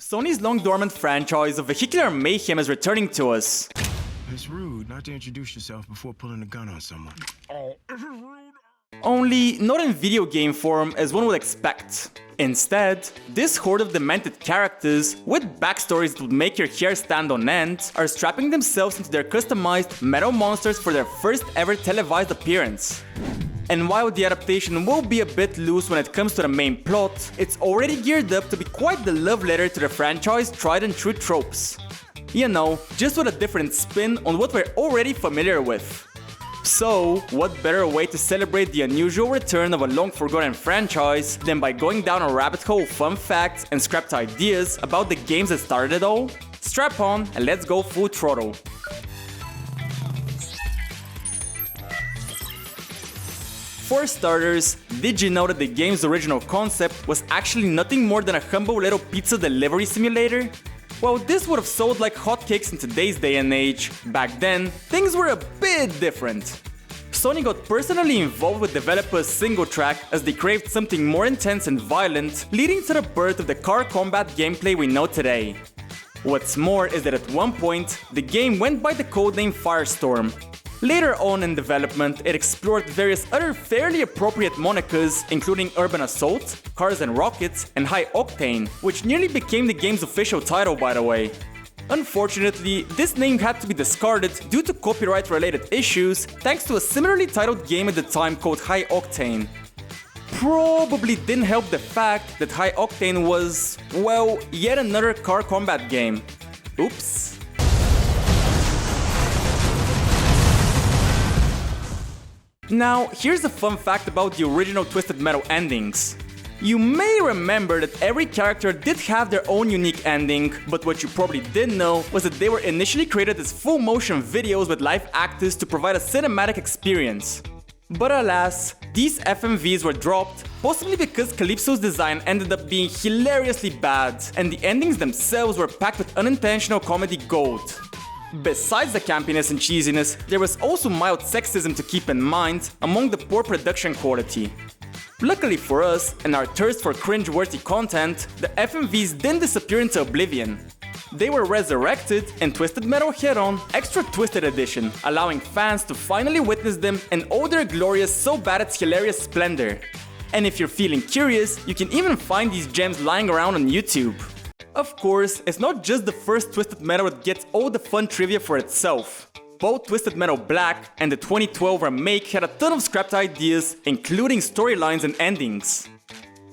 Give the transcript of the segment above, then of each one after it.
Sony's long-dormant franchise of vehicular mayhem is returning to us. It's rude not to introduce yourself before pulling a gun on someone. Only not in video game form as one would expect. Instead, this horde of demented characters, with backstories that would make your hair stand on end, are strapping themselves into their customized metal monsters for their first ever televised appearance. And while the adaptation will be a bit loose when it comes to the main plot, it's already geared up to be quite the love letter to the franchise's tried and true tropes. You know, just with a different spin on what we're already familiar with. So, what better way to celebrate the unusual return of a long-forgotten franchise than by going down a rabbit hole of fun facts and scrapped ideas about the games that started it all? Strap on and let's go full throttle. For starters, did you know that the game's original concept was actually nothing more than a humble little pizza delivery simulator? Well, this would have sold like hotcakes in today's day and age. Back then, things were a bit different. Sony got personally involved with developers Single-Track as they craved something more intense and violent, leading to the birth of the car combat gameplay we know today. What's more is that at one point, the game went by the codename Firestorm. Later on in development, it explored various other fairly appropriate monikers, including Urban Assault, Cars and Rockets, and High Octane, which nearly became the game's official title, by the way. Unfortunately, this name had to be discarded due to copyright-related issues, thanks to a similarly titled game at the time called High Octane. Probably didn't help the fact that High Octane was, well, yet another car combat game. Oops. Now, here's a fun fact about the original Twisted Metal endings. You may remember that every character did have their own unique ending, but what you probably didn't know was that they were initially created as full motion videos with live actors to provide a cinematic experience. But alas, these FMVs were dropped, possibly because Calypso's design ended up being hilariously bad, and the endings themselves were packed with unintentional comedy gold. Besides the campiness and cheesiness, there was also mild sexism to keep in mind among the poor production quality. Luckily for us, and our thirst for cringe-worthy content, the FMVs didn't disappear into oblivion. They were resurrected in Twisted Metal Head-On Extra Twisted Edition, allowing fans to finally witness them in all their glorious so bad it's hilarious splendor. And if you're feeling curious, you can even find these gems lying around on YouTube. Of course, it's not just the first Twisted Metal that gets all the fun trivia for itself. Both Twisted Metal Black and the 2012 remake had a ton of scrapped ideas, including storylines and endings.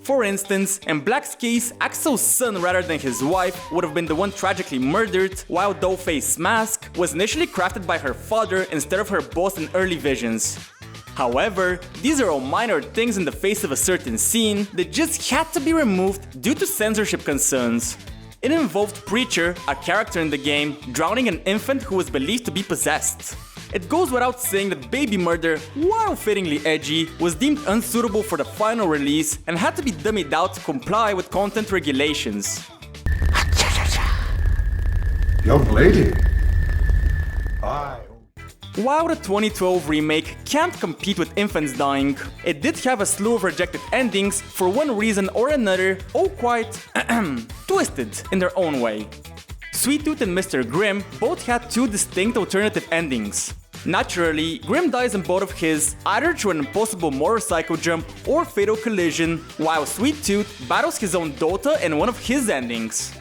For instance, in Black's case, Axel's son rather than his wife would have been the one tragically murdered, while Dollface's mask was initially crafted by her father instead of her boss in early visions. However, these are all minor things in the face of a certain scene that just had to be removed due to censorship concerns. It involved Preacher, a character in the game, drowning an infant who was believed to be possessed. It goes without saying that baby murder, while fittingly edgy, was deemed unsuitable for the final release and had to be dummied out to comply with content regulations. Young lady. While the 2012 remake can't compete with infants dying, it did have a slew of rejected endings for one reason or another, all quite twisted in their own way. Sweet Tooth and Mr. Grimm both had two distinct alternative endings. Naturally, Grimm dies in both of his, either through an impossible motorcycle jump or fatal collision, while Sweet Tooth battles his own daughter in one of his endings.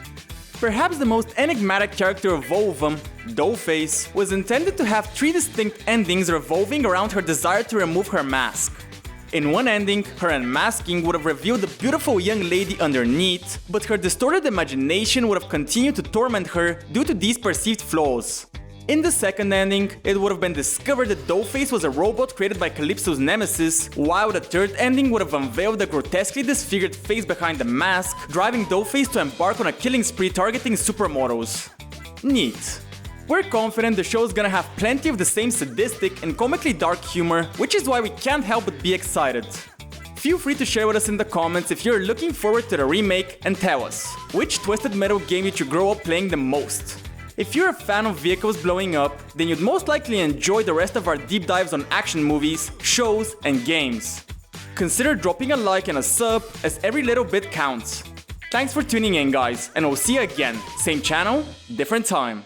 Perhaps the most enigmatic character of all of them, Dollface, was intended to have three distinct endings revolving around her desire to remove her mask. In one ending, her unmasking would have revealed the beautiful young lady underneath, but her distorted imagination would have continued to torment her due to these perceived flaws. In the second ending, it would have been discovered that Dollface was a robot created by Calypso's nemesis, while the third ending would have unveiled the grotesquely disfigured face behind the mask, driving Dollface to embark on a killing spree targeting supermodels. Neat. We're confident the show's gonna have plenty of the same sadistic and comically dark humor, which is why we can't help but be excited. Feel free to share with us in the comments if you're looking forward to the remake and tell us, which Twisted Metal game did you grow up playing the most? If you're a fan of vehicles blowing up, then you'd most likely enjoy the rest of our deep dives on action movies, shows, and games. Consider dropping a like and a sub, as every little bit counts. Thanks for tuning in, guys, and we'll see you again. Same channel, different time.